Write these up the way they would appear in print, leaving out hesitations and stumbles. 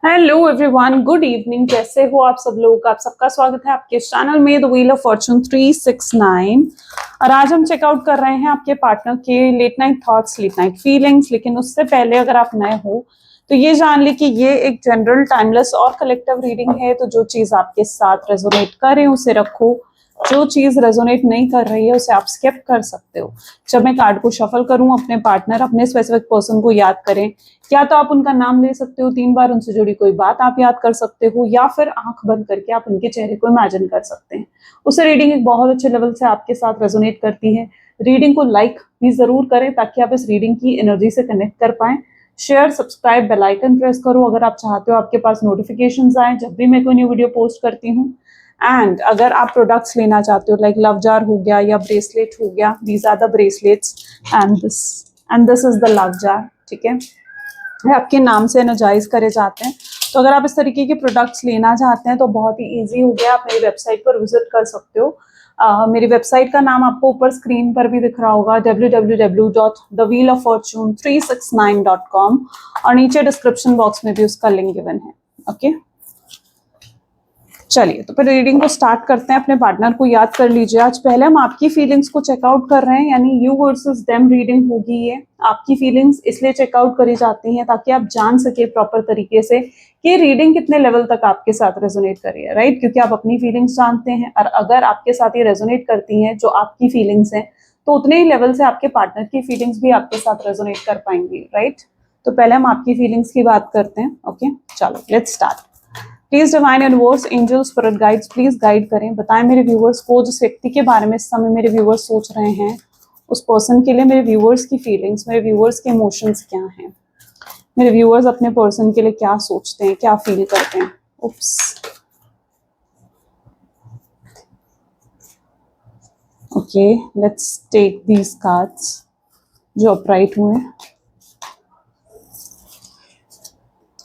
Hello everyone, good evening. कैसे हो आप सब लोग? आप सबका स्वागत है आपके चैनल में द व्हील ऑफ फॉर्चून 369। और आज हम चेकआउट कर रहे हैं आपके पार्टनर के late night thoughts, late night feelings. लेकिन उससे पहले अगर आप नए हो तो ये जान ले कि ये एक जनरल, टाइमलेस और कलेक्टिव रीडिंग है। तो जो चीज आपके साथ रेजोनेट करे उसे रखो, जो चीज रेजोनेट नहीं कर रही है उसे आप स्किप कर सकते हो। जब मैं कार्ड को शफल करूं, अपने पार्टनर, अपने स्पेसिफिक पर्सन को याद करें। या तो आप उनका नाम ले सकते हो 3 बार, उनसे जुड़ी कोई बात आप याद कर सकते हो, या फिर आंख बंद करके आप उनके चेहरे को इमेजिन कर सकते हैं। उससे रीडिंग एक बहुत अच्छे लेवल से आपके साथ रेजोनेट करती है। रीडिंग को लाइक भी जरूर करें ताकि आप इस रीडिंग की एनर्जी से कनेक्ट कर पाए। Share, subscribe, bell icon press करो अगर आप चाहते हो आपके पास नोटिफिकेशंस आए जब भी मैं कोई न्यू वीडियो पोस्ट करती हूँ। एंड अगर आप प्रोडक्ट्स लेना चाहते हो, लाइक लव जार हो गया या ब्रेसलेट हो गया, these are the bracelets and this is the love jar. ठीक है, आपके नाम से एनर्जाइज करे जाते हैं। तो अगर आप इस तरीके के प्रोडक्ट्स लेना चाहते हैं तो बहुत ही इजी हो गया, आप मेरी वेबसाइट पर विजिट कर सकते हो। मेरी वेबसाइट का नाम आपको ऊपर स्क्रीन पर भी दिख रहा होगा, www.thewheeloffortune369.com, और नीचे डिस्क्रिप्शन बॉक्स में भी उसका लिंक गिवन है। ओके, चलिए तो फिर रीडिंग को स्टार्ट करते हैं। अपने पार्टनर को याद कर लीजिए। आज पहले हम आपकी फीलिंग्स को चेकआउट कर रहे हैं, यानी यू वर्सेस देम रीडिंग होगी ये। आपकी फीलिंग्स इसलिए चेकआउट करी जाती हैं ताकि आप जान सके प्रॉपर तरीके से कि रीडिंग कितने लेवल तक आपके साथ रेजोनेट कर रही है, राइट? क्योंकि आप अपनी फीलिंग्स जानते हैं, और अगर आपके साथ ये रेजोनेट करती हैं जो आपकी फीलिंग्स हैं, तो उतने ही लेवल से आपके पार्टनर की फीलिंग्स भी आपके साथ रेजोनेट कर पाएंगी, राइट? तो पहले हम आपकी फीलिंग्स की बात करते हैं। ओके, चलो let's start. Please divine universe, angels, spirit guides, please guide करें, बताएं मेरे व्यूवर्स को, जिस व्यक्ति के बारे में इस समय मेरे व्यूवर्स सोच रहे हैं, उस पर्सन के लिए मेरे व्यूवर्स की फीलिंग्स, मेरे व्यूवर्स के इमोशंस क्या हैं, मेरे व्यूवर्स अपने पर्सन के लिए क्या सोचते हैं, क्या फील करते हैं। Oops, okay, let's take these cards जो अपराइट हुए।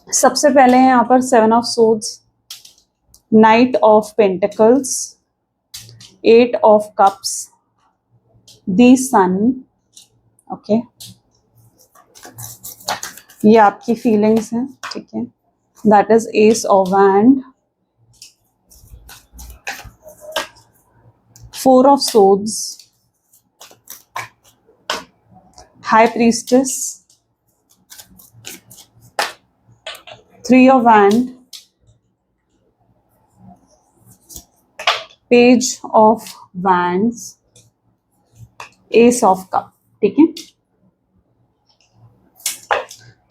सबसे पहले है यहाँ पर 7 of swords, knight of pentacles, 8 of cups, the sun. Okay, ये आपकी फीलिंग्स हैं, ठीक है। That is ace of wand, 4 of swords, high priestess, 3 of wand, page of wands, ace of cup. ठीक है,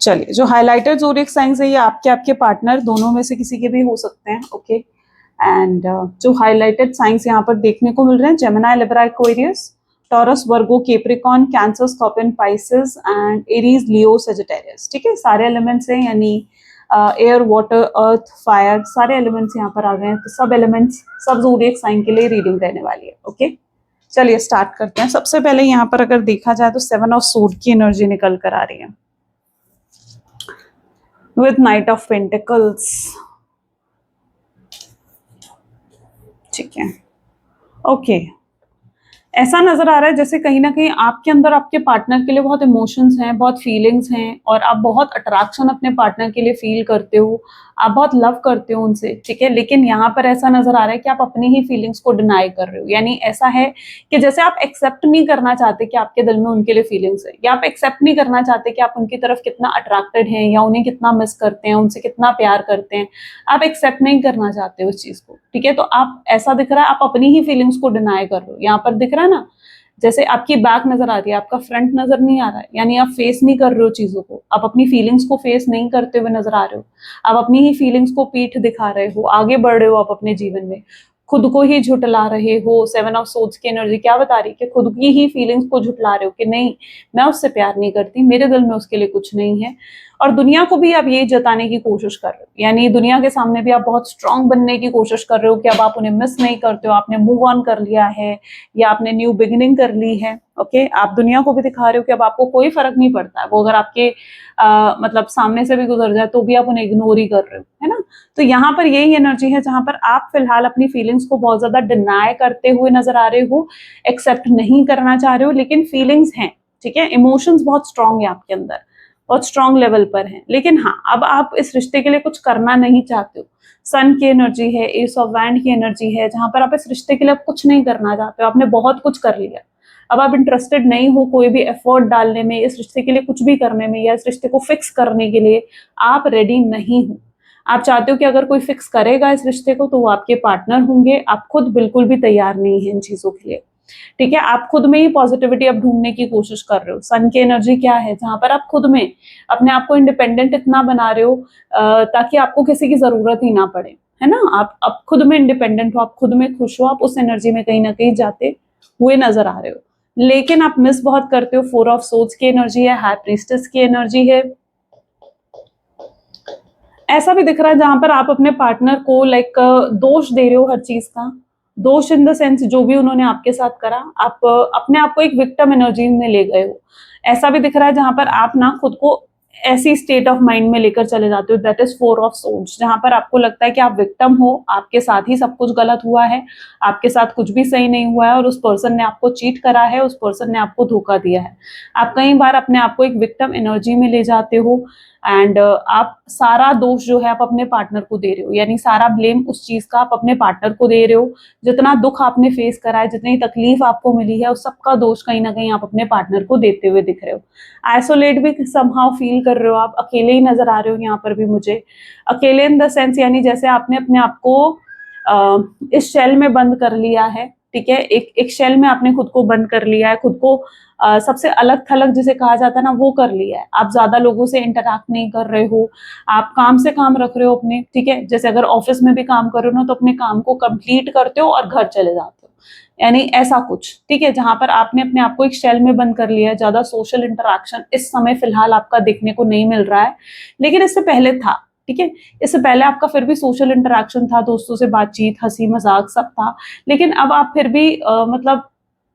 चलिए जो हाइलाइटेड ज़ोडिएक साइंस है ये आपके आपके पार्टनर दोनों में से किसी के भी हो सकते हैं। ओके, एंड जो हाइलाइटेड साइंस यहाँ पर देखने को मिल रहे हैं, Gemini, Libra, Aquarius, taurus, Virgo, Capricorn, cancer, scorpion, Pisces and Aries, Leo, Sagittarius. ठीक है, सारे एलिमेंट्स हैं, यानी एयर, वाटर, अर्थ, फायर, सारे एलिमेंट्स यहाँ पर आ गए हैं। तो सब एलिमेंट्स, सब ज़ोडिएक साइन के लिए रीडिंग रहने वाली है। ओके, चलिए स्टार्ट करते हैं। सबसे पहले यहाँ पर अगर देखा जाए तो 7 ऑफ सोर्ड की एनर्जी निकल कर आ रही है with Knight of Pentacles। ठीक है, ओके, ऐसा नजर आ रहा है जैसे कहीं ना कहीं आपके अंदर आपके पार्टनर के लिए बहुत इमोशंस हैं, बहुत फीलिंग्स हैं, और आप बहुत अट्रैक्शन अपने पार्टनर के लिए फील करते हो, आप बहुत लव करते हो उनसे। ठीक है, लेकिन यहाँ पर ऐसा नजर आ रहा है कि आप अपनी ही फीलिंग्स को डिनाई कर रहे हो। यानी ऐसा है कि जैसे आप एक्सेप्ट नहीं करना चाहते कि आपके दिल में उनके लिए फीलिंग्स है, या आप एक्सेप्ट नहीं करना चाहते कि आप उनकी तरफ कितना अट्रैक्टेड हैं, या उन्हें कितना मिस करते हैं, उनसे कितना प्यार करते हैं। आप एक्सेप्ट नहीं करना चाहते उस चीज को। ठीक है, तो आप, ऐसा दिख रहा है आप अपनी ही फीलिंग्स को डिनाई कर रहे हो। यहाँ पर दिख रहा है ना, जैसे आपकी बैक नजर आ रही है, आपका फ्रंट नजर नहीं आ रहा है, यानी आप फेस नहीं कर रहे हो चीजों को, आप अपनी फीलिंग्स को फेस नहीं करते हुए नजर आ रहे हो। आप अपनी ही फीलिंग्स को पीठ दिखा रहे हो, आगे बढ़ रहे हो आप अपने जीवन में, खुद को ही झुटला रहे हो। 7 ऑफ सोर्ड्स की एनर्जी क्या बता रही है कि खुद की ही फीलिंग्स को झुटला रहे हो कि नहीं, मैं उससे प्यार नहीं करती, मेरे दिल में उसके लिए कुछ नहीं है। और दुनिया को भी आप ये जताने की कोशिश कर रहे हो, यानी दुनिया के सामने भी आप बहुत स्ट्रांग बनने की कोशिश कर रहे हो कि अब आप उन्हें मिस नहीं करते हो, आपने मूव ऑन कर लिया है, या आपने न्यू बिगिनिंग कर ली है। ओके, आप दुनिया को भी दिखा रहे हो कि अब आपको कोई फर्क नहीं पड़ता है, वो अगर आपके मतलब सामने से भी गुजर जाए तो भी आप उन्हें इग्नोर ही कर रहे हो, है ना? तो यहाँ पर यही एनर्जी है जहां पर आप फिलहाल अपनी फीलिंग्स को बहुत ज्यादा डिनाई करते हुए नजर आ रहे हो, एक्सेप्ट नहीं करना चाह रहे हो, लेकिन फीलिंग्स हैं। ठीक है, इमोशंस बहुत स्ट्रांग है आपके अंदर, बहुत स्ट्रांग लेवल पर हैं। लेकिन हाँ, अब आप इस रिश्ते के लिए कुछ करना नहीं चाहते हो। सन की एनर्जी है, एस ऑफ वैंड की एनर्जी है, जहां पर आप इस रिश्ते के लिए अब कुछ नहीं करना चाहते हो, आपने बहुत कुछ कर लिया। अब आप इंटरेस्टेड नहीं हो कोई भी एफर्ट डालने में, इस रिश्ते के लिए कुछ भी करने में, या इस रिश्ते को फिक्स करने के लिए आप रेडी नहीं हो। आप चाहते हो कि अगर कोई फिक्स करेगा इस रिश्ते को तो वो आपके पार्टनर होंगे, आप खुद बिल्कुल भी तैयार नहीं है इन चीजों के लिए। ठीक है, आप खुद में ही पॉजिटिविटी अब ढूंढने की कोशिश कर रहे हो। सन की एनर्जी क्या है, जहां पर आप खुद में अपने आप को इंडिपेंडेंट इतना बना रहे हो ताकि आपको किसी की जरूरत ही ना पड़े, है ना। आप खुद में इंडिपेंडेंट हो, आप खुद में खुश हो, आप उस एनर्जी में कहीं ना कहीं जाते हुए नजर आ रहे हो। लेकिन आप मिस बहुत करते हो, 4 ऑफ सोर्ड्स की एनर्जी है, हाई प्रीस्टेस की एनर्जी है। ऐसा भी दिख रहा है जहां पर आप अपने पार्टनर को लाइक दोष दे रहे हो हर चीज का। दोष इन द सेंस जो भी उन्होंने आपके साथ करा, आप अपने आप को एक विक्टिम एनर्जी में ले गए हो। ऐसा भी दिख रहा है जहां पर आप ना खुद को ऐसी स्टेट ऑफ माइंड में लेकर चले जाते हो, दैट इज 4 ऑफ सोर्ड्स, जहां पर आपको लगता है कि आप विक्टिम हो, आपके साथ ही सब कुछ गलत हुआ है, आपके साथ कुछ भी सही नहीं हुआ है, और उस पर्सन ने आपको चीट करा है, उस पर्सन ने आपको धोखा दिया है। आप कई बार अपने आप को एक विक्टिम एनर्जी में ले जाते हो, एंड आप सारा दोष जो है आप अपने पार्टनर को दे रहे हो, यानी सारा ब्लेम उस चीज का आप अपने पार्टनर को दे रहे हो। जितना दुख आपने फेस करा है, जितनी तकलीफ आपको मिली है, उस सबका दोष कहीं ना कहीं आप अपने पार्टनर को देते हुए दिख रहे हो। आइसोलेट भी समहाउ फील कर रहे हो, आप अकेले ही नजर आ रहे हो यहाँ पर भी मुझे। अकेले इन द सेंस, यानी जैसे आपने अपने आप को इस शेल में बंद कर लिया है। ठीक है, एक शेल में आपने खुद को बंद कर लिया है, खुद को सबसे अलग थलग जिसे कहा जाता है ना, वो कर लिया है। आप ज्यादा लोगों से इंटरैक्ट नहीं कर रहे हो, आप काम से काम रख रहे हो अपने। ठीक है, जैसे अगर ऑफिस में भी काम कर रहे हो ना, तो अपने काम को कंप्लीट करते हो और घर चले जाते हो, यानी ऐसा कुछ। ठीक है, जहां पर आपने अपने आप को एक शेल में बंद कर लिया है। ज्यादा सोशल इंटरैक्शन इस समय फिलहाल आपका देखने को नहीं मिल रहा है, लेकिन इससे पहले था। ठीक है, इससे पहले आपका फिर भी सोशल इंटरैक्शन था, दोस्तों से बातचीत, हंसी मजाक सब था। लेकिन अब आप फिर भी मतलब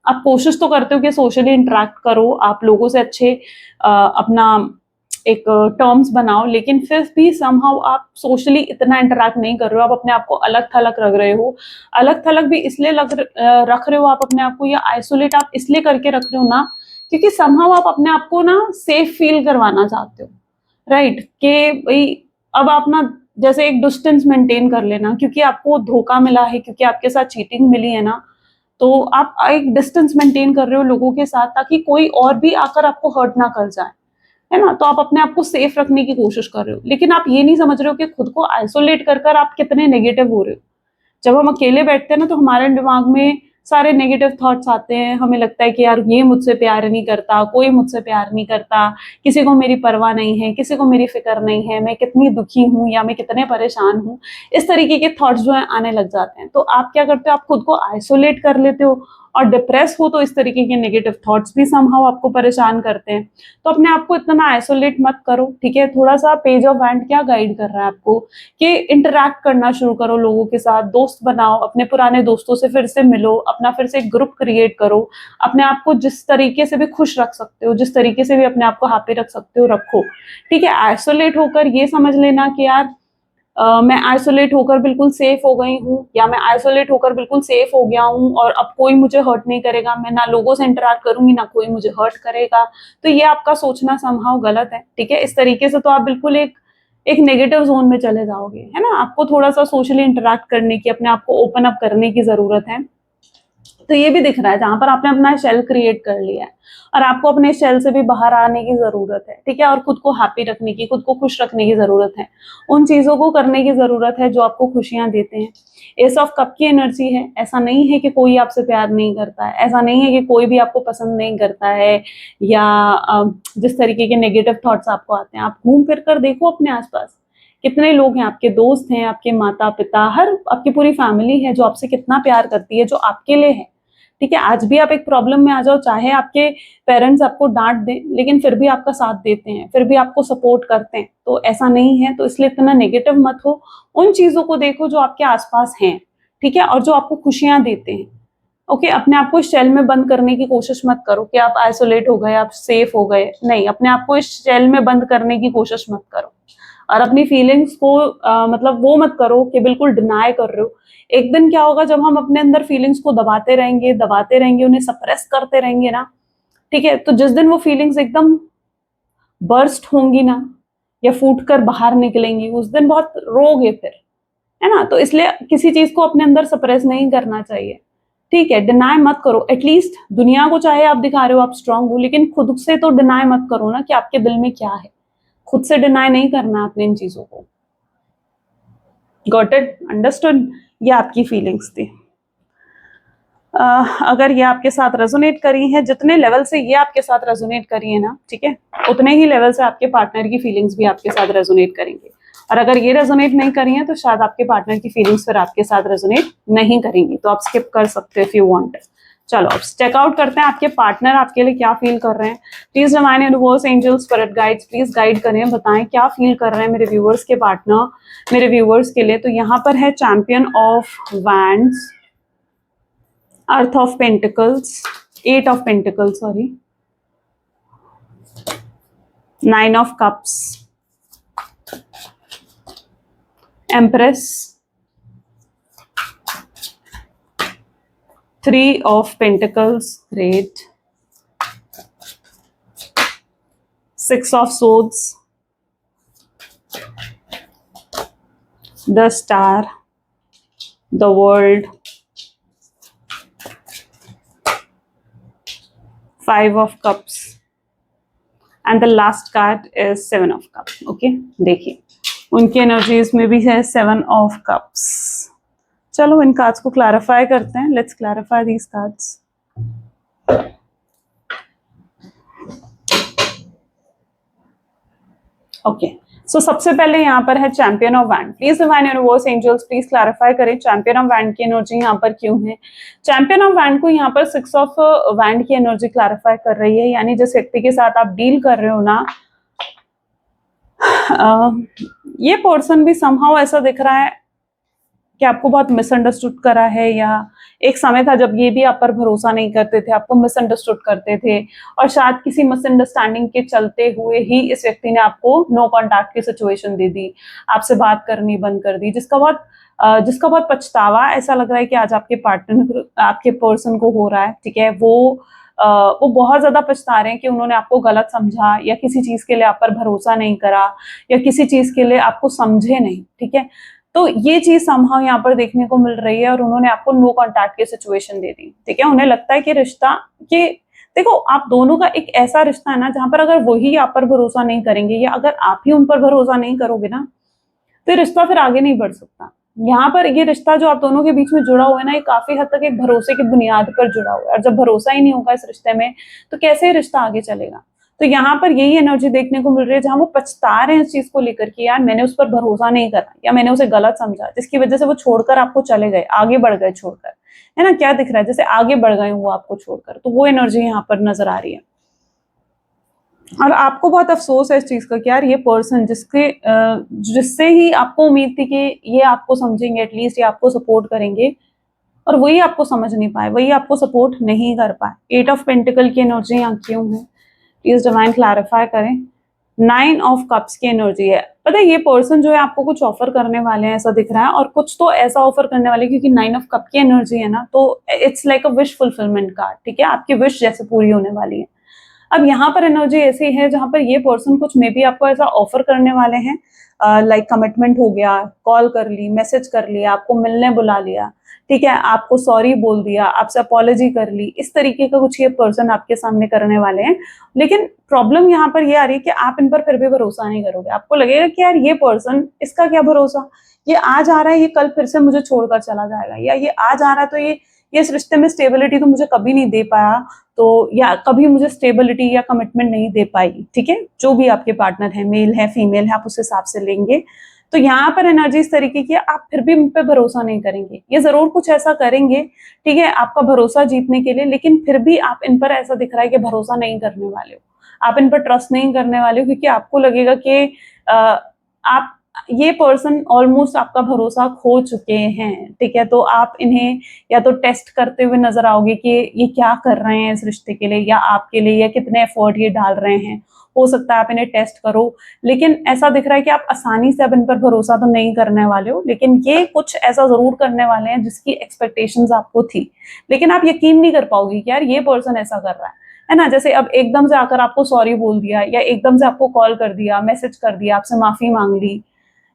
आप कोशिश तो करते हो कि सोशली इंटरेक्ट करो, आप लोगों से अच्छे अपना एक टर्म्स बनाओ, लेकिन फिर भी समहाउ आप सोशली इतना इंटरेक्ट नहीं कर रहे हो। आप अपने आप को अलग थलग रख रहे हो। अलग थलग भी इसलिए रख रहे हो आप अपने आप को, या आइसोलेट आप इसलिए करके रख रहे हो ना, क्योंकि समहाउ आप अपने आप को ना सेफ फील करवाना चाहते हो, राइट। कि भाई अब आप ना जैसे एक डिस्टेंस मेंटेन कर लेना, क्योंकि आपको धोखा मिला है, क्योंकि आपके साथ चीटिंग मिली है ना, तो आप एक डिस्टेंस मेंटेन कर रहे हो लोगों के साथ, ताकि कोई और भी आकर आपको हर्ट ना कर जाए, है ना। तो आप अपने आप को सेफ रखने की कोशिश कर रहे हो, लेकिन आप ये नहीं समझ रहे हो कि खुद को आइसोलेट कर कर आप कितने नेगेटिव हो रहे हो। जब हम अकेले बैठते हैं ना, तो हमारे दिमाग में सारे नेगेटिव थॉट्स आते हैं। हमें लगता है कि यार ये मुझसे प्यार नहीं करता, कोई मुझसे प्यार नहीं करता, किसी को मेरी परवाह नहीं है, किसी को मेरी फिक्र नहीं है, मैं कितनी दुखी हूँ या मैं कितने परेशान हूँ। इस तरीके के थॉट्स जो है आने लग जाते हैं। तो आप क्या करते हो, आप खुद को आइसोलेट कर लेते हो, और डिप्रेस हो तो इस तरीके के नेगेटिव थॉट्स भी समहाउ आपको परेशान करते हैं। तो अपने आप को इतना आइसोलेट मत करो। ठीक है, थोड़ा सा पेज ऑफ वैंड क्या गाइड कर रहा है आपको, कि इंटरैक्ट करना शुरू करो लोगों के साथ, दोस्त बनाओ, अपने पुराने दोस्तों से फिर से मिलो, अपना फिर से एक ग्रुप क्रिएट करो। अपने आप को जिस तरीके से भी खुश रख सकते हो, जिस तरीके से भी अपने आप को हैप्पी रख सकते हो रखो। ठीक है, आइसोलेट होकर ये समझ लेना कि यार मैं आइसोलेट होकर बिल्कुल सेफ हो गई हूँ, या मैं आइसोलेट होकर बिल्कुल सेफ हो गया हूँ और अब कोई मुझे हर्ट नहीं करेगा, मैं ना लोगों से इंटरैक्ट करूंगी ना कोई मुझे हर्ट करेगा। तो ये आपका सोचना समहाउ गलत है। ठीक है, इस तरीके से तो आप बिल्कुल एक एक नेगेटिव जोन में चले जाओगे, है ना। आपको थोड़ा सा सोशली इंटरैक्ट करने की, अपने आप को ओपन अप करने की जरूरत है। तो ये भी दिख रहा है जहां पर आपने अपना शेल क्रिएट कर लिया है, और आपको अपने शेल से भी बाहर आने की जरूरत है। ठीक है, और खुद को हैप्पी रखने की, खुद को खुश रखने की जरूरत है। उन चीजों को करने की जरूरत है जो आपको खुशियां देते हैं। एस ऑफ कप की एनर्जी है। ऐसा नहीं है कि कोई आपसे प्यार नहीं करता है, ऐसा नहीं है कि कोई भी आपको पसंद नहीं करता है, या जिस तरीके के नेगेटिव थॉट्स आपको आते हैं, आप घूम फिर कर देखो अपने आसपास, कितने लोग हैं, आपके दोस्त हैं, आपके माता पिता, हर आपकी पूरी फैमिली है जो आपसे कितना प्यार करती है, जो आपके लिए है। ठीक है, आज भी आप एक प्रॉब्लम में आ जाओ, चाहे आपके पेरेंट्स आपको डांट दें, लेकिन फिर भी आपका साथ देते हैं, फिर भी आपको सपोर्ट करते हैं। तो ऐसा नहीं है, तो इसलिए इतना नेगेटिव मत हो। उन चीजों को देखो जो आपके आसपास हैं, ठीक है, और जो आपको खुशियां देते हैं। ओके, अपने आप को इस शेल में बंद करने की कोशिश मत करो कि आप आइसोलेट हो गए, आप सेफ हो गए। नहीं, अपने आप को इस शेल में बंद करने की कोशिश मत करो, और अपनी फीलिंग्स को मतलब वो मत करो कि बिल्कुल डिनाई कर रहे हो। एक दिन क्या होगा, जब हम अपने अंदर फीलिंग्स को दबाते रहेंगे, उन्हें सप्रेस करते रहेंगे ना, ठीक है, तो जिस दिन वो फीलिंग्स एकदम बर्स्ट होंगी ना या फूट कर बाहर निकलेंगी, उस दिन बहुत रोगे फिर, है ना। तो इसलिए किसी चीज को अपने अंदर सप्रेस नहीं करना चाहिए, ठीक है। डिनाई मत करो, एटलीस्ट दुनिया को चाहे आप दिखा रहे हो आप स्ट्रांग हो, लेकिन खुद से तो डिनाई मत करो ना कि आपके दिल में क्या है। खुद से डिनाई नहीं करना आपने इन चीजों को। Got it, understood. ये आपकी फीलिंग्स थी। अगर ये आपके साथ रेजोनेट करी है, जितने लेवल से ये आपके साथ रेजोनेट करी है ना, ठीक है, उतने ही लेवल से आपके पार्टनर की फीलिंग्स भी आपके साथ रेजोनेट करेंगे। और अगर ये रेजोनेट नहीं करी है तो शायद आपके पार्टनर की फीलिंग्स फिर आपके साथ रेजोनेट नहीं करेंगी, तो आप स्किप कर सकते हो इफ यू वांट। चलो अब चेकआउट करते हैं आपके पार्टनर आपके लिए क्या फील कर रहे हैं। Please divine universe, angels, spirit guides, please guide करें, बताएं क्या फील कर रहे हैं मेरे व्यूअर्स के पार्टनर, मेरे व्यूअर्स के लिए। तो यहाँ पर है champion of wands, earth of pentacles, 8 of pentacles, sorry, 9 of cups, empress, 3 of pentacles, great, 6 of swords, the star, the world, 5 of cups, and the last card is 7 of cups. Okay, देखिए उनकी energies में भी है 7 of cups। चलो इन cards को clarify करते हैं। Let's clarify these cards. Okay, so सबसे पहले यहाँ पर है champion of wand. Please divine universe, angels, please clarify करें चैंपियन ऑफ वैंड की एनर्जी यहाँ पर क्यों है। चैंपियन ऑफ वैंड को यहाँ पर 6 ऑफ वैंड की एनर्जी क्लैरिफाई कर रही है, यानी जिस व्यक्ति के साथ आप डील कर रहे हो ना, ये पर्सन भी समहाउ ऐसा दिख रहा है कि आपको बहुत मिसअंडरस्टूड करा है, या एक समय था जब ये भी आप पर भरोसा नहीं करते थे, आपको मिसअंडरस्टूड करते थे, और शायद किसी मिसअंडरस्टैंडिंग के चलते हुए ही इस व्यक्ति ने आपको नो कॉन्टैक्ट की सिचुएशन दे दी, आपसे बात करनी बंद कर दी, जिसका बहुत पछतावा ऐसा लग रहा है कि आज आपके पार्टनर, आपके पर्सन को हो रहा है, ठीक है। वो बहुत ज्यादा पछता रहे हैं कि उन्होंने आपको गलत समझा, या किसी चीज के लिए आप पर भरोसा नहीं करा, या किसी चीज के लिए आपको समझे नहीं, ठीक है। तो ये चीज समहाउ यहाँ पर देखने को मिल रही है, और उन्होंने आपको नो कॉन्टैक्ट की सिचुएशन दे दी, ठीक है। उन्हें लगता है कि रिश्ता, कि देखो आप दोनों का एक ऐसा रिश्ता है ना जहां पर अगर वही आप पर भरोसा नहीं करेंगे, या अगर आप ही उन पर भरोसा नहीं करोगे ना, तो रिश्ता फिर आगे नहीं बढ़ सकता। यहाँ पर ये रिश्ता जो आप दोनों के बीच में जुड़ा हुआ है ना, ये काफी हद तक एक भरोसे की बुनियाद पर जुड़ा हुआ है, और जब भरोसा ही नहीं होगा इस रिश्ते में, तो कैसे ये रिश्ता आगे चलेगा। तो यहाँ पर यही एनर्जी देखने को मिल रही है, जहां वो पछता रहे हैं इस चीज को लेकर कि यार मैंने उस पर भरोसा नहीं करा, या मैंने उसे गलत समझा, जिसकी वजह से वो छोड़कर आपको चले गए, आगे बढ़ गए छोड़कर, है ना। क्या दिख रहा है, जैसे आगे बढ़ गए वो आपको छोड़कर, तो वो एनर्जी यहाँ पर नजर आ रही है। और आपको बहुत अफसोस है इस चीज का कि यार ये पर्सन जिससे ही आपको उम्मीद थी कि ये आपको समझेंगे, एटलीस्ट ये आपको सपोर्ट करेंगे, और वही आपको समझ नहीं पाए, वही आपको सपोर्ट नहीं कर पाए। 8 ऑफ पेंटिकल की एनर्जी यहाँ क्यों है, प्लीज डिवाइन क्लैरिफाई करें। 9 ऑफ कप्स की एनर्जी है। पता है ये पर्सन जो है आपको कुछ ऑफर करने वाले हैं ऐसा दिख रहा है, और कुछ तो ऐसा ऑफर करने वाले, क्योंकि 9 ऑफ कप की एनर्जी है ना, तो it's like a wish fulfilment card, ठीक है। आपकी विश जैसे पूरी होने वाली है। अब यहाँ पर एनर्जी ऐसी है जहां पर ये पर्सन कुछ मे बी आपको ऐसा ऑफर करने वाले हैं, लाइक कमिटमेंट हो गया, कॉल कर ली, मैसेज कर लिया, आपको मिलने बुला लिया, ठीक है, आपको सॉरी बोल दिया, आपसे अपॉलॉजी कर ली, इस तरीके का कुछ ये पर्सन आपके सामने करने वाले हैं। लेकिन प्रॉब्लम यहाँ पर ये आ रही है कि आप इन पर फिर भी भरोसा नहीं करोगे। आपको लगेगा कि यार ये पर्सन, इसका क्या भरोसा, ये आज आ रहा है, ये कल फिर से मुझे छोड़कर चला जाएगा, या ये आज आ रहा है तो ये इस रिश्ते में स्टेबिलिटी तो मुझे कभी नहीं दे पाया, तो या कभी मुझे स्टेबिलिटी या कमिटमेंट नहीं दे पाई, ठीक है। जो भी आपके पार्टनर है, मेल है, फीमेल है, आप उस हिसाब से लेंगे। तो यहाँ पर एनर्जी इस तरीके की है, आप फिर भी उन पे भरोसा नहीं करेंगे। ये जरूर कुछ ऐसा करेंगे, ठीक है, आपका भरोसा जीतने के लिए, लेकिन फिर भी आप इन पर ऐसा दिख रहा है कि भरोसा नहीं करने वाले हो, आप इन पर ट्रस्ट नहीं करने वाले हो, क्योंकि आपको लगेगा कि आप, ये पर्सन ऑलमोस्ट आपका भरोसा खो चुके हैं, ठीक है। तो आप इन्हें या तो टेस्ट करते हुए नजर आओगे कि ये क्या कर रहे हैं इस रिश्ते के लिए या आपके लिए, या कितने एफर्ट ये डाल रहे हैं। हो सकता है आप इन्हें टेस्ट करो, लेकिन ऐसा दिख रहा है कि आप आसानी से अब इन पर भरोसा तो नहीं करने वाले हो, लेकिन ये कुछ ऐसा जरूर करने वाले हैं जिसकी एक्सपेक्टेशंस आपको थी, लेकिन आप यकीन नहीं कर पाओगे कि यार ये पर्सन ऐसा कर रहा है, है ना। जैसे अब एकदम से आकर आपको सॉरी बोल दिया, या एकदम से आपको कॉल कर दिया, मैसेज कर दिया, आपसे माफी मांग ली,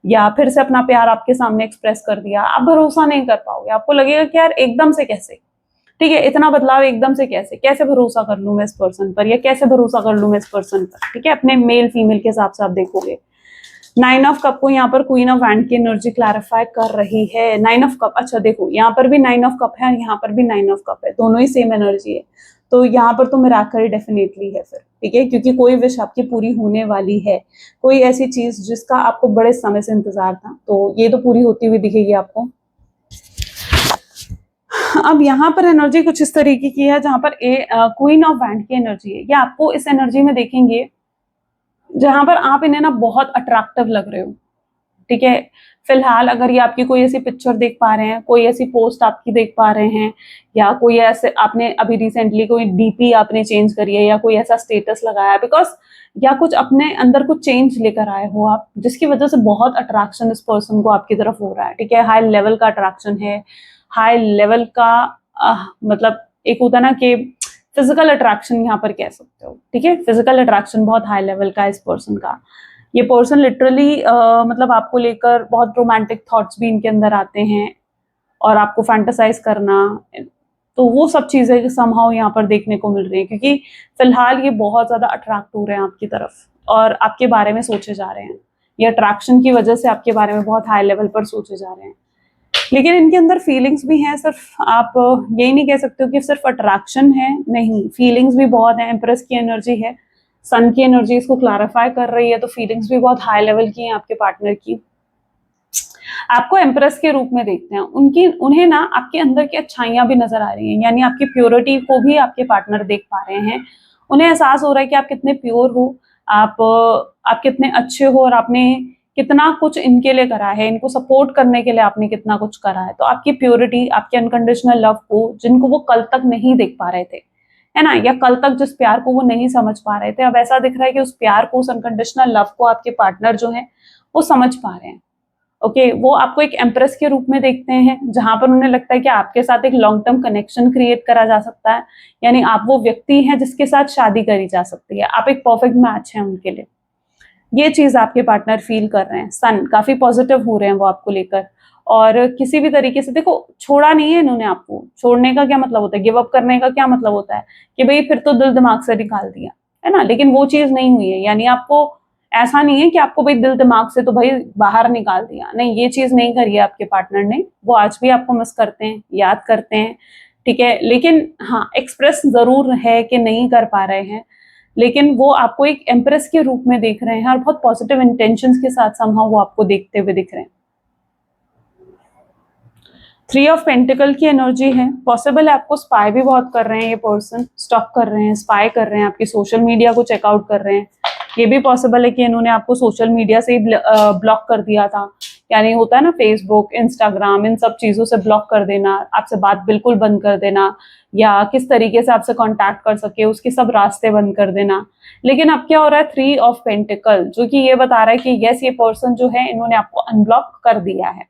या फिर से अपना प्यार आपके सामने एक्सप्रेस कर दिया, आप भरोसा नहीं कर पाओगे। आपको लगेगा कि यार एकदम से कैसे, ठीक है, इतना बदलाव एकदम से कैसे, कैसे भरोसा कर लूं मैं इस पर्सन पर, या कैसे भरोसा कर लूं मैं इस पर्सन पर, ठीक है। अपने मेल फीमेल के हिसाब से आप देखोगे। 9 ऑफ कप को यहाँ पर क्वीन ऑफ वैंड की एनर्जी क्लैरिफाई कर रही है। 9 ऑफ कप, अच्छा देखो यहाँ पर भी 9 ऑफ कप है, यहाँ पर भी 9 ऑफ कप है, दोनों ही सेम एनर्जी है। तो यहाँ पर तो मिराकल डेफिनेटली है फिर, ठीक है, क्योंकि कोई विश आपकी पूरी होने वाली है, कोई ऐसी चीज जिसका आपको बड़े समय से इंतजार था, तो ये तो पूरी होती हुई दिखेगी आपको। अब यहाँ पर एनर्जी कुछ इस तरीके की है जहां पर क्वीन ऑफ वैंड की एनर्जी है। ये आपको इस एनर्जी में देखेंगे जहां पर आप इन्हें ना बहुत अट्रैक्टिव लग रहे हो, ठीक है। फिलहाल अगर ये आपकी कोई ऐसी पिक्चर देख पा रहे हैं, कोई ऐसी पोस्ट आपकी देख पा रहे हैं, या कोई ऐसे आपने अभी रिसेंटली कोई डीपी आपने चेंज करी है, या कोई ऐसा स्टेटस लगाया है, बिकॉज या कुछ अपने अंदर कुछ चेंज लेकर आए हो आप, जिसकी वजह से बहुत अट्रैक्शन इस पर्सन को आपकी तरफ हो रहा है, ठीक है। हाई लेवल का अट्रैक्शन है, हाई लेवल का मतलब एक होता ना कि फिजिकल अट्रैक्शन यहाँ पर कह सकते हो, ठीक है। फिजिकल अट्रैक्शन बहुत हाई लेवल का इस पर्सन का। ये पर्सन लिटरली मतलब आपको लेकर बहुत रोमांटिक थॉट्स भी इनके अंदर आते हैं, और आपको फैंटेसाइज करना, तो वो सब चीजें समहाउ यहाँ पर देखने को मिल रही है, क्योंकि फिलहाल ये बहुत ज्यादा अट्रैक्ट हो रहे हैं आपकी तरफ, और आपके बारे में सोचे जा रहे हैं। ये अट्रैक्शन की वजह से आपके बारे में बहुत हाई लेवल पर सोचे जा रहे हैं। लेकिन इनके अंदर फीलिंग्स भी हैं, सिर्फ आप यही नहीं कह सकते हो कि सिर्फ अट्रैक्शन है, नहीं, फीलिंग्स भी बहुत है। एम्प्रेस की एनर्जी है, सन की एनर्जी इसको क्लैरिफाई कर रही है, तो फीलिंग्स भी बहुत हाई लेवल की हैं आपके पार्टनर की। आपको एम्प्रेस के रूप में देखते हैं, उन्हें ना आपके अंदर की अच्छाइयां भी नजर आ रही हैं, यानी आपकी प्योरिटी को भी आपके पार्टनर देख पा रहे हैं। उन्हें एहसास हो रहा है कि आप कितने प्योर हो, आप कितने अच्छे हो, और आपने कितना कुछ इनके लिए करा है, इनको सपोर्ट करने के लिए आपने कितना कुछ करा है। तो आपकी प्योरिटी, आपके अनकंडीशनल लव को, जिनको वो कल तक नहीं देख पा रहे थे, है ना, या कल तक जिस प्यार को वो नहीं समझ पा रहे थे, अब ऐसा दिख रहा है कि उस प्यार को, उस अनकंडीशनल लव को आपके पार्टनर जो है वो समझ पा रहे हैं। ओके, वो आपको एक एम्प्रेस के रूप में देखते हैं, जहां पर उन्हें लगता है कि आपके साथ एक लॉन्ग टर्म कनेक्शन क्रिएट करा जा सकता है, यानी आप वो व्यक्ति हैं जिसके साथ शादी करी जा सकती है, आप एक परफेक्ट मैच हैं उनके लिए। ये चीज आपके पार्टनर फील कर रहे हैं। सन काफी पॉजिटिव हो रहे हैं वो आपको लेकर, और किसी भी तरीके से देखो, छोड़ा नहीं है इन्होंने आपको। छोड़ने का क्या मतलब होता है, गिव अप करने का क्या मतलब होता है कि भाई फिर तो दिल दिमाग से निकाल दिया, है ना, लेकिन वो चीज नहीं हुई है। यानी आपको ऐसा नहीं है कि आपको भाई दिल दिमाग से तो भाई बाहर निकाल दिया, नहीं, ये चीज नहीं करी है आपके पार्टनर ने। वो आज भी आपको मिस करते हैं, याद करते हैं, ठीक है, लेकिन हाँ, एक्सप्रेस जरूर है कि नहीं कर पा रहे हैं, लेकिन वो आपको एक एम्प्रेस के रूप में देख रहे हैं, और बहुत पॉजिटिव इंटेंशंस के साथ समहाउ वो आपको देखते हुए दिख रहे हैं। 3 ऑफ पेंटिकल की एनर्जी है। पॉसिबल है आपको स्पाई भी बहुत कर रहे हैं ये पर्सन, स्टॉक कर रहे हैं, स्पाई कर रहे हैं, आपकी सोशल मीडिया को चेकआउट कर रहे हैं। ये भी पॉसिबल है कि इन्होंने आपको सोशल मीडिया से ही ब्लॉक कर दिया था, यानी होता है ना फेसबुक, इंस्टाग्राम, इन सब चीजों से ब्लॉक कर देना, आपसे बात बिल्कुल बंद कर देना, या किस तरीके से आपसे कांटेक्ट कर सके उसके सब रास्ते बंद कर देना। लेकिन अब क्या हो रहा है, 3 ऑफ पेंटिकल, जो कि ये बता रहा है कि यस, ये पर्सन जो है इन्होंने आपको अनब्लॉक कर दिया है,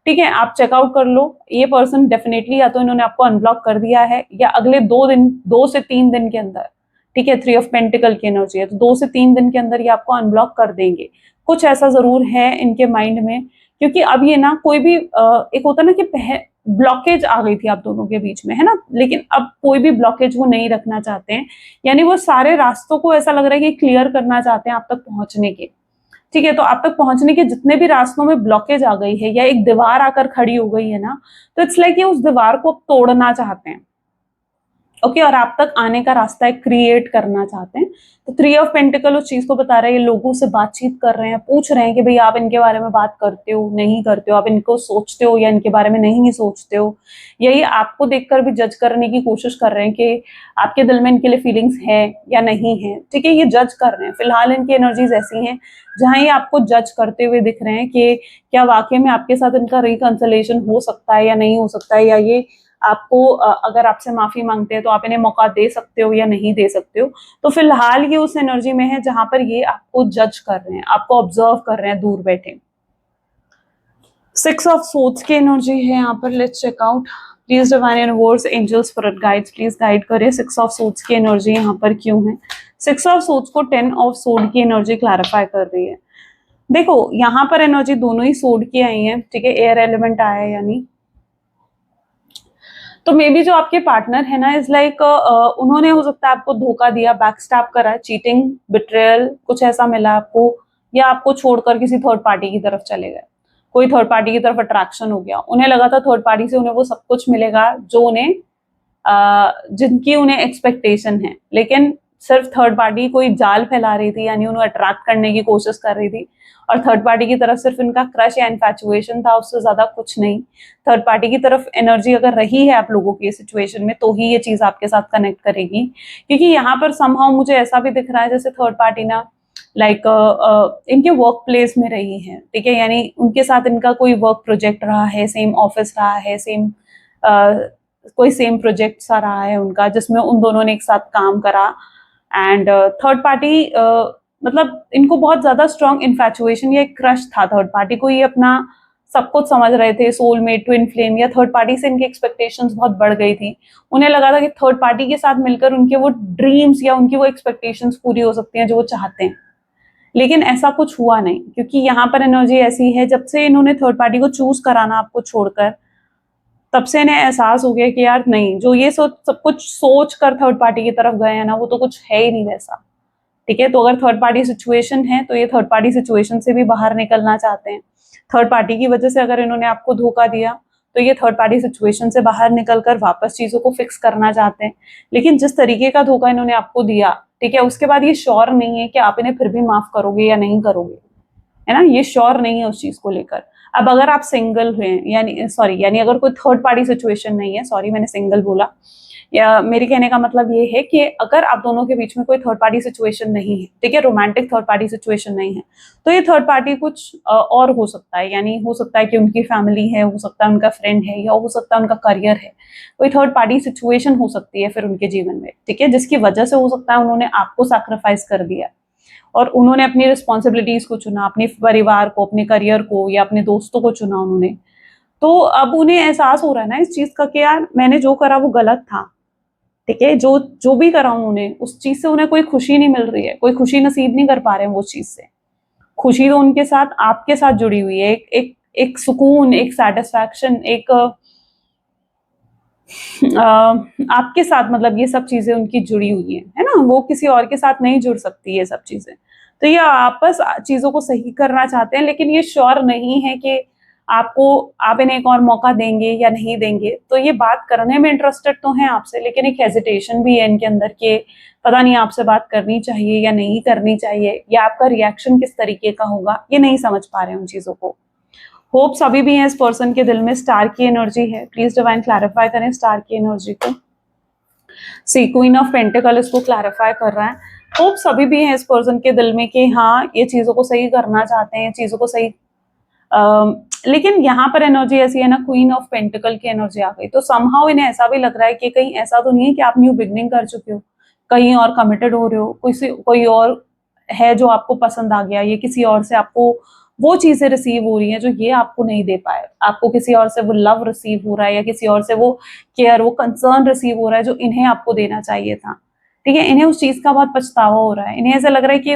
ठीक है। आप चेकआउट कर लो, ये पर्सन डेफिनेटली या तो इन्होंने आपको अनब्लॉक कर दिया है, या अगले 2 से 3 दिन के अंदर, ठीक है, 3 ऑफ पेंटिकल की एनर्जी है, तो 2 से 3 दिन के अंदर ये आपको अनब्लॉक कर देंगे। कुछ ऐसा जरूर है इनके माइंड में, क्योंकि अब ये ना कोई भी एक होता ना कि ब्लॉकेज आ गई थी आप दोनों के बीच में, है ना, लेकिन अब कोई भी ब्लॉकेज वो नहीं रखना चाहते हैं, यानी वो सारे रास्तों को ऐसा लग रहा है कि क्लियर करना चाहते हैं आप तक पहुंचने के, ठीक है। तो आप तक पहुंचने के जितने भी रास्तों में ब्लॉकेज आ गई है, या एक दीवार आकर खड़ी हो गई है ना, तो इट्स लाइक ये उस दीवार को तोड़ना चाहते हैं, ओके, और आप तक आने का रास्ता एक क्रिएट करना चाहते हैं। तो 3 ऑफ पेंटिकल उस चीज को बता रहे हैं, ये लोगों से बातचीत कर रहे हैं, पूछ रहे हैं कि भाई आप इनके बारे में बात करते हो, नहीं करते हो, आप इनको सोचते हो या इनके बारे में नहीं सोचते हो, यही आपको देखकर भी जज करने की कोशिश कर रहे हैं कि आपके दिल में इनके लिए फीलिंग्स है या नहीं है, ठीक है, ये जज कर रहे हैं। फिलहाल इनकी एनर्जीज ऐसी हैं जहां ये आपको जज करते हुए दिख रहे हैं कि क्या वाकई में आपके साथ इनका रिकंसिलिएशन हो सकता है या नहीं हो सकता है, या ये आपको अगर आपसे माफी मांगते हैं तो आप इन्हें मौका दे सकते हो या नहीं दे सकते हो। तो फिलहाल ये उस एनर्जी में है जहां पर ये आपको जज कर रहे हैं, आपको ऑब्जर्व कर रहे हैं दूर बैठे। 6 ऑफ सोर्ड्स की एनर्जी है यहाँ पर, let's check out. Please divine universe, angels, spirit guides, please guide करें 6 ऑफ सोर्ड्स की एनर्जी यहाँ पर क्यों है। 6 ऑफ सोर्ड्स को 10 ऑफ सोर्ड की एनर्जी क्लैरिफाई कर रही है। देखो यहाँ पर एनर्जी दोनों ही सोर्ड की आई है, ठीक है, एयर एलिमेंट आया है यानी, तो मे बी जो आपके पार्टनर है ना इज लाइक उन्होंने हो सकता है आपको धोखा दिया, बैकस्टैप करा, चीटिंग, बिट्रेयल, कुछ ऐसा मिला आपको, या आपको छोड़कर किसी थर्ड पार्टी की तरफ चले गए, कोई थर्ड पार्टी की तरफ अट्रैक्शन हो गया, उन्हें लगा था थर्ड पार्टी से उन्हें वो सब कुछ मिलेगा जो उन्हें जिनकी उन्हें एक्सपेक्टेशन है, लेकिन सिर्फ थर्ड पार्टी कोई जाल फैला रही थी, यानी उन्हें अट्रैक्ट करने की कोशिश कर रही थी, और थर्ड पार्टी की तरफ सिर्फ इनका क्रश या इन्फैचुएशन था, उससे ज्यादा कुछ नहीं। थर्ड पार्टी की तरफ एनर्जी अगर रही है आप लोगों की सिचुएशन में तो ही ये चीज आपके साथ कनेक्ट करेगी, क्योंकि यहाँ पर समहाउ मुझे ऐसा भी दिख रहा है जैसे थर्ड पार्टी ना लाइक इनके वर्क प्लेस में रही है, ठीक है, यानी उनके साथ इनका कोई वर्क प्रोजेक्ट रहा है, सेम ऑफिस रहा है, सेम कोई सेम प्रोजेक्ट सा रहा है उनका जिसमें उन दोनों ने एक साथ काम करा, एंड थर्ड पार्टी मतलब इनको बहुत ज्यादा स्ट्रॉन्ग इन्फैचुएशन या क्रश था थर्ड पार्टी को, ये अपना सब कुछ समझ रहे थे, सोलमेट, ट्विन फ्लेम, या थर्ड पार्टी से इनकी एक्सपेक्टेशंस बहुत बढ़ गई थी, उन्हें लगा था कि थर्ड पार्टी के साथ मिलकर उनके वो ड्रीम्स या उनकी वो एक्सपेक्टेशंस पूरी हो सकती हैं जो वो चाहते हैं, लेकिन ऐसा कुछ हुआ नहीं, क्योंकि यहाँ पर एनर्जी ऐसी है जब से इन्होंने थर्ड पार्टी को चूज कराना आपको छोड़कर, तब से इन्हें एहसास हो गया कि यार नहीं, जो ये सब कुछ सोच कर थर्ड पार्टी की तरफ गए हैं ना वो तो कुछ है ही नहीं वैसा, ठीक है। तो अगर थर्ड पार्टी सिचुएशन है तो ये थर्ड पार्टी सिचुएशन से भी बाहर निकलना चाहते हैं, थर्ड पार्टी की वजह से अगर इन्होंने आपको धोखा दिया तो ये थर्ड पार्टी सिचुएशन से बाहर निकलकर वापस चीजों को फिक्स करना चाहते हैं, लेकिन जिस तरीके का धोखा इन्होंने आपको दिया, ठीक है, उसके बाद ये श्योर नहीं है कि आप इन्हें फिर भी माफ करोगे या नहीं करोगे, है ना, ये श्योर नहीं है उस चीज को लेकर। अब अगर आप सिंगल हैं, यानी अगर कोई थर्ड पार्टी सिचुएशन नहीं है, सॉरी मैंने सिंगल बोला, या मेरे कहने का मतलब ये है कि अगर आप दोनों के बीच में कोई थर्ड पार्टी सिचुएशन नहीं है, ठीक है, रोमांटिक थर्ड पार्टी सिचुएशन नहीं है, तो ये थर्ड पार्टी कुछ और हो सकता है, यानी हो सकता है कि उनकी फैमिली है, हो सकता है उनका फ्रेंड है, या हो सकता है उनका करियर है, कोई थर्ड पार्टी सिचुएशन हो सकती है फिर उनके जीवन में, ठीक है, जिसकी वजह से हो सकता है उन्होंने आपको सैक्रिफाइस कर दिया और उन्होंने अपनी रिस्पॉन्सिबिलिटीज को चुना, अपने परिवार को, अपने करियर को, या अपने दोस्तों को चुना उन्होंने। तो अब उन्हें एहसास हो रहा है ना इस चीज का कि यार मैंने जो करा वो गलत था, ठीक है, जो जो भी करा उन्होंने उस चीज से उन्हें कोई खुशी नहीं मिल रही है, कोई खुशी नसीब नहीं कर पा रहे हैं वो चीज से। खुशी तो उनके साथ आपके साथ जुड़ी हुई है, एक सुकून, एक सेटिस्फैक्शन, एक आपके साथ, मतलब ये सब चीजें उनकी जुड़ी हुई है ना, वो किसी और के साथ नहीं जुड़ सकती ये सब चीजें। तो ये आपस चीजों को सही करना चाहते हैं, लेकिन ये श्योर नहीं है कि आप इन्हें एक और मौका देंगे या नहीं देंगे। तो ये बात करने में इंटरेस्टेड तो हैं आपसे, लेकिन एक हेजिटेशन भी है इनके अंदर के पता नहीं आपसे बात करनी चाहिए या नहीं करनी चाहिए, या आपका रिएक्शन किस तरीके का होगा, ये नहीं समझ पा रहे हैं उन चीजों को। होप्स अभी भी है इस पर्सन के दिल में, स्टार की एनर्जी है, प्लीज डिवाइन क्लैरिफाई करें स्टार की एनर्जी को। सी क्वीन ऑफ पेंटिकल इसको क्लैरिफाई कर रहा है। होप्स अभी भी है इस पर्सन के दिल में कि हाँ ये चीजों को सही करना चाहते हैं, चीजों को सही लेकिन यहाँ पर एनर्जी ऐसी है ना, क्वीन ऑफ पेंटिकल की एनर्जी आ गई, तो समहाउ इन्हें ऐसा भी लग रहा है कि कहीं ऐसा तो नहीं है कि आप न्यू बिगनिंग कर चुके हो, कहीं और कमिटेड हो रहे हो, कोई और है जो आपको पसंद आ गया, ये किसी और से आपको वो चीजें रिसीव हो रही हैं जो ये आपको नहीं दे पाए, आपको किसी और से वो लव रिसीव हो रहा है, या किसी और से वो केयर, वो कंसर्न रिसीव हो रहा है जो इन्हें आपको देना चाहिए था, ठीक है। इन्हें उस चीज का बहुत पछतावा हो रहा है, इन्हें ऐसा लग रहा है कि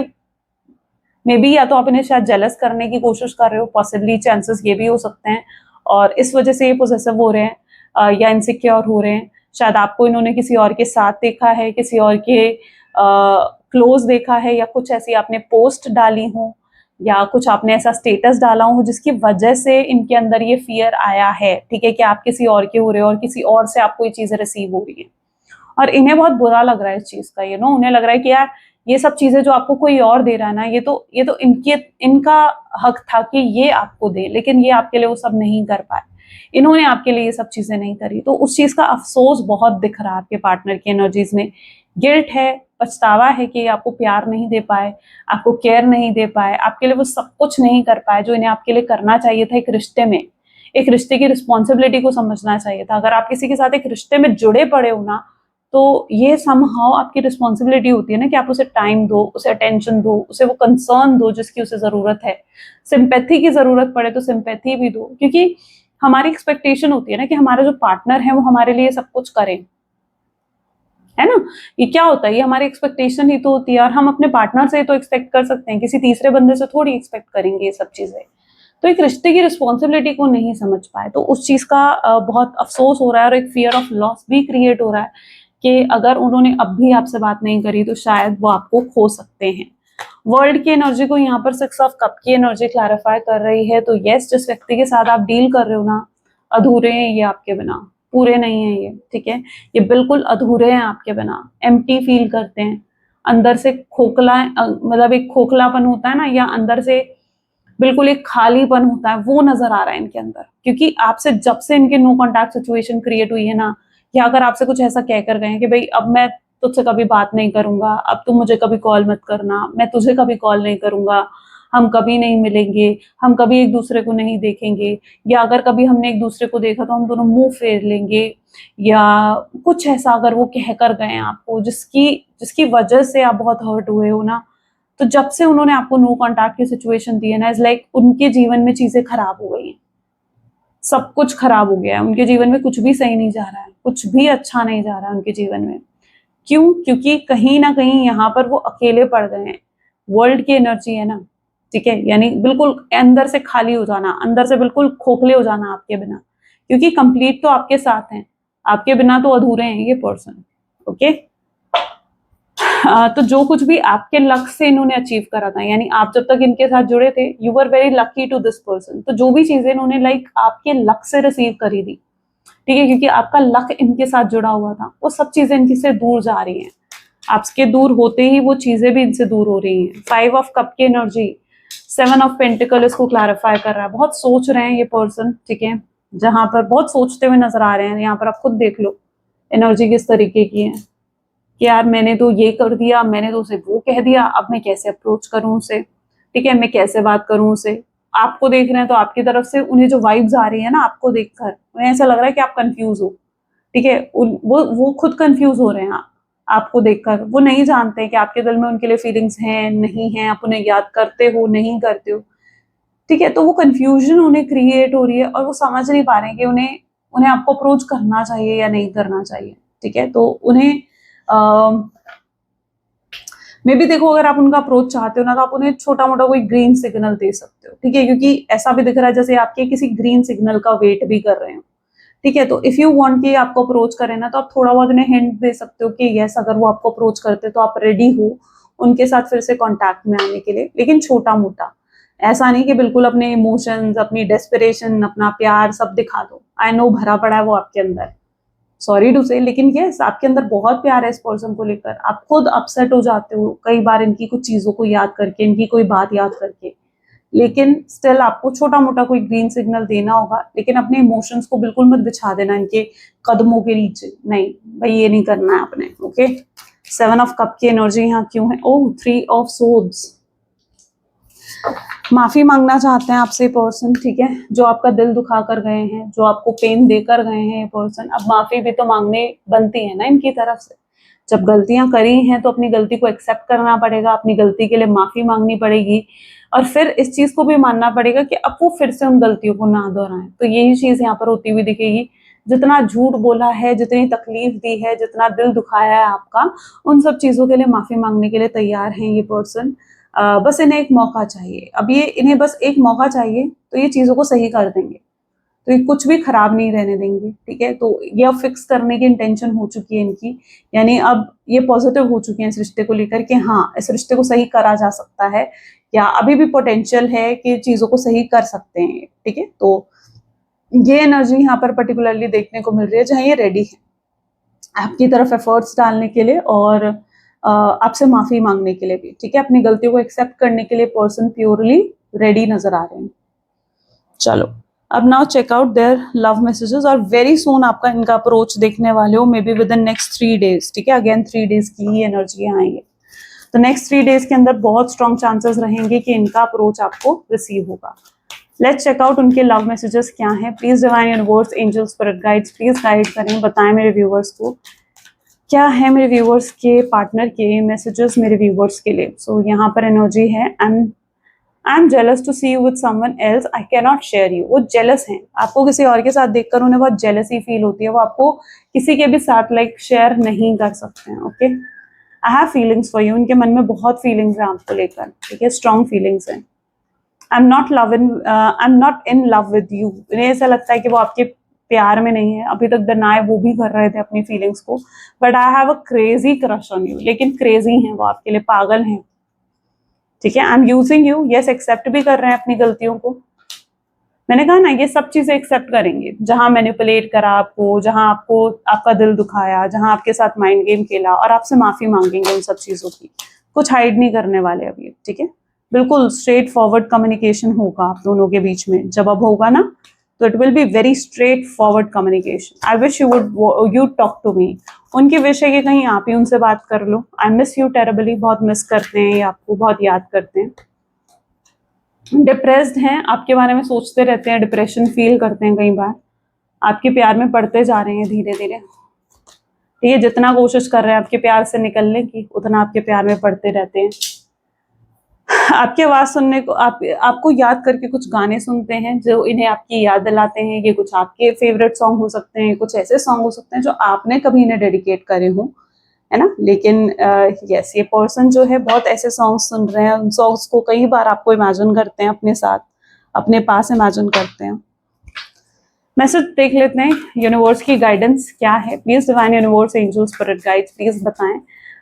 मे बी या तो आप इन्हें शायद जेलस करने की कोशिश कर रहे हो, पॉसिबली चांसेस ये भी हो सकते हैं, और इस वजह से ये पोजेसिव हो रहे हैं या इनसिक्योर हो रहे हैं। शायद आपको इन्होंने किसी और के साथ देखा है, किसी और के क्लोज देखा है, या कुछ ऐसी आपने पोस्ट डाली हो, या कुछ आपने ऐसा स्टेटस डाला हो जिसकी वजह से इनके अंदर ये फियर आया है, ठीक है, कि आप किसी और के हो रहे हो और किसी और से आपको ये चीजें रिसीव हो रही है, और इन्हें बहुत बुरा लग रहा है इस चीज का, उन्हें लग रहा है कि यार ये सब चीजें जो आपको कोई और दे रहा है ना, ये तो इनका हक था कि ये आपको दे, लेकिन ये आपके लिए वो सब नहीं कर पाए, इन्होंने आपके लिए ये सब चीजें नहीं करी, तो उस चीज का अफसोस बहुत दिख रहा है आपके पार्टनर की एनर्जीज में। गिल्ट है, पछतावा है कि आपको प्यार नहीं दे पाए, आपको केयर नहीं दे पाए, आपके लिए वो सब कुछ नहीं कर पाए जो इन्हें आपके लिए करना चाहिए था। एक रिश्ते में, एक रिश्ते की रिस्पॉन्सिबिलिटी को समझना चाहिए था। अगर आप किसी के साथ एक रिश्ते में जुड़े पड़े हो ना, तो ये समहाउ आपकी रिस्पॉन्सिबिलिटी होती है ना कि आप उसे टाइम दो, उसे अटेंशन दो, उसे वो कंसर्न दो जिसकी उसे जरूरत है। सिंपैथी की जरूरत पड़े तो सिंपैथी भी दो, क्योंकि हमारी एक्सपेक्टेशन होती है ना कि हमारा जो पार्टनर है वो हमारे लिए सब कुछ करे, है ना। ये क्या होता है, ये हमारी एक्सपेक्टेशन ही तो होती है, और हम अपने पार्टनर से तो एक्सपेक्ट कर सकते हैं, किसी तीसरे बंदे से थोड़ी एक्सपेक्ट करेंगे ये सब चीजें। तो एक रिश्ते की रिस्पॉन्सिबिलिटी को नहीं समझ पाए, तो उस चीज का बहुत अफसोस हो रहा है, और एक फियर ऑफ लॉस भी क्रिएट हो रहा है कि अगर उन्होंने अब भी आपसे बात नहीं करी तो शायद वो आपको खो सकते हैं। वर्ल्ड की एनर्जी को यहाँ पर 6 ऑफ कप की एनर्जी क्लैरिफाई कर रही है। तो यस, जिस व्यक्ति के साथ आप डील कर रहे हो ना, अधूरे हैं ये आपके बिना, पूरे नहीं है ये, ठीक है। ये बिल्कुल अधूरे हैं आपके बिना, एम्प्टी फील करते हैं अंदर से, खोखला मतलब एक खोखलापन होता है ना, या अंदर से बिल्कुल एक खालीपन होता है, वो नजर आ रहा है इनके अंदर। क्योंकि आपसे जब से इनके नो कॉन्टैक्ट सिचुएशन क्रिएट हुई है ना, या अगर आपसे कुछ ऐसा कहकर गए हैं कि भाई अब मैं तुझसे कभी बात नहीं करूंगा, अब तुम मुझे कभी कॉल मत करना, मैं तुझे कभी कॉल नहीं करूंगा, हम कभी नहीं मिलेंगे, हम कभी एक दूसरे को नहीं देखेंगे, या अगर कभी हमने एक दूसरे को देखा तो हम दोनों मुंह फेर लेंगे, या कुछ ऐसा अगर वो कह कर गए हैं आपको जिसकी जिसकी वजह से आप बहुत हर्ट हुए हो ना, तो जब से उन्होंने आपको नो कॉन्टैक्ट की सिचुएशन दी है ना, इज लाइक उनके जीवन में चीजें खराब हो गई हैं, सब कुछ खराब हो गया है उनके जीवन में, कुछ भी सही नहीं जा रहा है, कुछ भी अच्छा नहीं जा रहा है उनके जीवन में। क्यों? क्योंकि कहीं ना कहीं यहाँ पर वो अकेले पड़ गए हैं। वर्ल्ड की एनर्जी है ना, ठीक है, यानी बिल्कुल अंदर से खाली हो जाना, अंदर से बिल्कुल खोखले हो जाना आपके बिना, क्योंकि कंप्लीट तो आपके साथ हैं, आपके बिना तो अधूरे हैं ये पर्सन। ओके, तो जो कुछ भी आपके लक से इन्होंने अचीव करा था, यानी आप जब तक इनके साथ जुड़े थे, you were very lucky to this person. तो जो भी चीजें इन्होंने लाइक आपके लक से रिसीव करी थी, ठीक है, क्योंकि आपका लक इनके साथ जुड़ा हुआ था, वो सब चीजें इनकी से दूर जा रही हैं। आपके दूर होते ही वो चीजें भी इनसे दूर हो रही हैं। 5 ऑफ कप की एनर्जी, 7 ऑफ पेंटिकल इसको क्लैरिफाई कर रहा है। बहुत सोच रहे हैं ये पर्सन, ठीक है, जहां पर बहुत सोचते हुए नजर आ रहे हैं। यहाँ पर आप खुद देख लो एनर्जी किस तरीके की है कि यार मैंने तो ये कर दिया, मैंने तो उसे वो कह दिया, अब मैं कैसे अप्रोच करूं उसे, ठीक है, मैं कैसे बात करूं उसे। आपको देख रहे हैं तो आपकी तरफ से उन्हें जो वाइब्स आ रही है ना, आपको देखकर उन्हें ऐसा लग रहा है कि आप कंफ्यूज हो, ठीक है, वो खुद कंफ्यूज हो रहे हैं आपको देखकर। वो नहीं जानते कि आपके दिल में उनके लिए फीलिंग्स हैं नहीं हैं, आप उन्हें याद करते हो नहीं करते हो, ठीक है। तो वो कंफ्यूजन उन्हें क्रिएट हो रही है, और वो समझ नहीं पा रहे हैं कि उन्हें उन्हें आपको अप्रोच करना चाहिए या नहीं करना चाहिए, ठीक है। तो उन्हें मे भी देखो, अगर आप उनका अप्रोच चाहते हो ना, तो आप उन्हें छोटा मोटा कोई ग्रीन सिग्नल दे सकते हो, ठीक है, क्योंकि ऐसा भी दिख रहा है जैसे आपके किसी ग्रीन सिग्नल का वेट भी कर रहे हो, ठीक है। तो इफ यू वांट कि आपको अप्रोच करें ना, तो आप थोड़ा बहुत उन्हें हिंट दे सकते हो कि यस, अगर वो आपको अप्रोच करते तो आप रेडी हो उनके साथ फिर से कांटेक्ट में आने के लिए, लेकिन छोटा मोटा, ऐसा नहीं कि बिल्कुल अपने इमोशंस, अपनी डेस्परेशन, अपना प्यार सब दिखा दो। आई नो भरा पड़ा है वो आपके अंदर, सॉरी टू से, लेकिन यस, आपके अंदर बहुत प्यार है इस पर्सन को लेकर। आप खुद अपसेट हो जाते हो कई बार इनकी कुछ चीजों को याद करके, इनकी कोई बात याद करके, लेकिन स्टिल आपको छोटा मोटा कोई ग्रीन सिग्नल देना होगा। लेकिन अपने इमोशंस को बिल्कुल मत बिछा देना इनके कदमों के नीचे, नहीं भाई, ये नहीं करना है आपने। ओके, 7 ऑफ कप की एनर्जी यहाँ क्यों है? ओह, 3 ऑफ सोर्ड्स, माफी मांगना चाहते हैं आपसे पर्सन, ठीक है, जो आपका दिल दुखा कर गए हैं, जो आपको पेन देकर गए हैं ये पर्सन। अब माफी भी तो मांगने बनती है ना इनकी तरफ से, जब गलतियां करी हैं तो अपनी गलती को एक्सेप्ट करना पड़ेगा, अपनी गलती के लिए माफी मांगनी पड़ेगी, और फिर इस चीज को भी मानना पड़ेगा कि अब वो फिर से उन गलतियों को ना दोहराएं। तो यही चीज यहाँ पर होती हुई दिखेगी। जितना झूठ बोला है, जितनी तकलीफ दी है, जितना दिल दुखाया है आपका, उन सब चीजों के लिए माफी मांगने के लिए तैयार हैं ये पर्सन। बस इन्हें एक मौका चाहिए, अब ये इन्हें बस एक मौका चाहिए, तो ये चीजों को सही कर देंगे, तो ये कुछ भी खराब नहीं रहने देंगे, ठीक है। तो ये अब फिक्स करने की इंटेंशन हो चुकी है इनकी, यानी अब ये पॉजिटिव हो चुके हैं इस रिश्ते को लेकर कि हाँ, इस रिश्ते को सही करा जा सकता है, या अभी भी पोटेंशियल है कि चीजों को सही कर सकते हैं, ठीक है। तो ये एनर्जी यहाँ पर पर्टिकुलरली देखने को मिल रही है, जहाँ ये रेडी है आपकी तरफ एफर्ट्स डालने के लिए, और आपसे माफी मांगने के लिए भी, ठीक है, अपनी गलतियों को एक्सेप्ट करने के लिए पर्सन प्योरली रेडी नजर आ रहे हैं। चलो, अब now check out their love messages, और वेरी सून आपका इनका अप्रोच देखने वाले हो, maybe within next 3 days, ठीक है। अगेन 3 डेज की ही एनर्जी आएंगे, तो नेक्स्ट 3 डेज के अंदर बहुत स्ट्रॉन्ग चांसेस रहेंगे कि इनका अप्रोच आपको रिसीव होगा। लेट्स चेक आउट उनके लव मैसेजेस क्या हैं। Please divine universe, angels, spirit guides, please guide करें, बताएं मेरे व्यूवर्स को क्या है मेरे व्यूवर्स के पार्टनर के मैसेजेस मेरे व्यूवर्स के लिए। सो यहाँ पर एनर्जी है, I I am jealous to see you with someone else, I can not share you. वो जेलस हैं, आपको किसी और के साथ देखकर उन्हें बहुत जेलसी फील होती है, वो आपको किसी के भी साथ लाइक शेयर नहीं कर सकते हैं। Okay, I have feelings for you, उनके मन में बहुत फीलिंग्स हैं आपको लेकर, ठीक है, स्ट्रॉन्ग फीलिंग्स हैं। I am not in love with you, उन्हें ऐसा लगता है कि वो आपके प्यार में नहीं है, अभी तक डिनाई वो भी कर रहे थे अपनी फीलिंग्स को, but I have a crazy crush on you, लेकिन क्रेजी हैं वो आपके लिए, पागल हैं, ठीक है। I am using you, yes, accept भी कर रहे हैं अपनी गलतियों को। मैंने कहा ना, ये सब चीजें एक्सेप्ट करेंगे, जहां मैनिपुलेट करा आपको, जहां आपको आपका दिल दुखाया, जहां आपके साथ माइंड गेम खेला, और आपसे माफी मांगेंगे उन सब चीजों की, कुछ हाइड नहीं करने वाले अभी, ठीक है। बिल्कुल स्ट्रेट फॉरवर्ड कम्युनिकेशन होगा आप दोनों के बीच में, जब अब होगा ना तो it will be very straightforward communication. I wish you talk to me, उनकी विश है कि कहीं आप ही उनसे बात कर लो। आई मिस यू टेरेबली, बहुत मिस करते हैं, आपको बहुत याद करते हैं। डिप्रेस्ड हैं, आपके बारे में सोचते रहते हैं, डिप्रेशन फील करते हैं कई बार, आपके प्यार में पड़ते जा रहे हैं धीरे धीरे, ठीक है। जितना कोशिश कर रहे हैं आपके प्यार से निकलने की, उतना आपके प्यार में पड़ते रहते हैं। आपकी आवाज सुनने को, आपको याद करके कुछ गाने सुनते हैं जो इन्हें आपकी याद दिलाते हैं। ये कुछ आपके फेवरेट सॉन्ग हो सकते हैं, कुछ ऐसे सॉन्ग हो सकते हैं जो आपने कभी इन्हें डेडिकेट करे हों, है ना। लेकिन यस, ये पर्सन जो है बहुत ऐसे सॉन्ग सुन रहे हैं, उन सॉन्ग्स को कई बार आपको इमेजिन करते हैं अपने साथ, अपने पास इमेजिन करते हैं। मैसेज देख लेते हैं, यूनिवर्स की गाइडेंस क्या है। Please divine universe, angels, spirit guides, please बताएं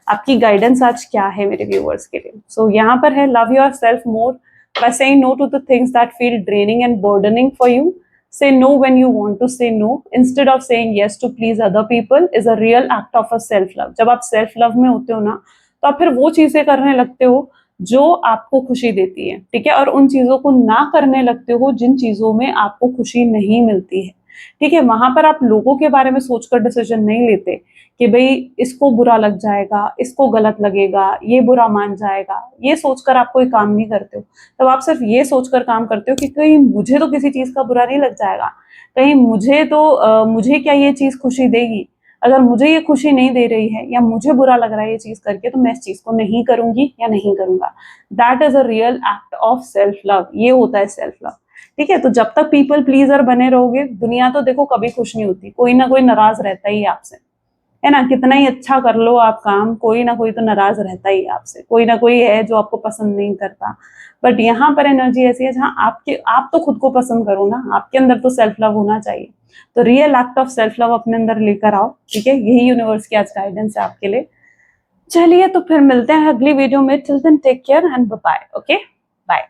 आपकी गाइडेंस आज क्या है मेरे व्यूअर्स के लिए। सो यहाँ पर है, love yourself more by saying no to the things that feel draining and burdening for you. Say no when you want to say no instead of saying yes to please other people is a real act of a self love। जब आप self love में होते हो ना, तो आप फिर वो चीजें करने लगते हो जो आपको खुशी देती है, ठीक है, और उन चीजों को ना करने लगते हो जिन चीजों में आपको खुशी नहीं मिलती है, ठीक है। वहां पर आप लोगों के बारे में सोचकर डिसीजन नहीं लेते कि भाई इसको बुरा लग जाएगा, इसको गलत लगेगा, ये बुरा मान जाएगा, ये सोचकर आप कोई काम नहीं करते हो। तब आप सिर्फ ये सोचकर काम करते हो कि कहीं मुझे तो किसी चीज का बुरा नहीं लग जाएगा, कहीं मुझे क्या ये चीज खुशी देगी। अगर मुझे ये खुशी नहीं दे रही है या मुझे बुरा लग रहा है ये चीज करके, तो मैं इस चीज को नहीं करूंगी या नहीं करूंगा। That is a real act of self love, ये होता है सेल्फ लव, ठीक है। तो जब तक पीपल प्लीजर बने रहोगे, दुनिया तो देखो कभी खुश नहीं होती, कोई ना कोई नाराज रहता ही है आपसे, है ना। कितना ही अच्छा कर लो आप काम, कोई ना कोई तो नाराज रहता ही है आपसे, कोई ना कोई है जो आपको पसंद नहीं करता। बट यहाँ पर एनर्जी ऐसी है जहाँ आप तो खुद को पसंद करो ना, आपके अंदर तो सेल्फ लव होना चाहिए। तो real act of self love अपने अंदर लेकर आओ, ठीक है। यही यूनिवर्स की आज गाइडेंस है आपके लिए। चलिए, तो फिर मिलते हैं अगली वीडियो में। Till then take care and bye bye. Okay, bye.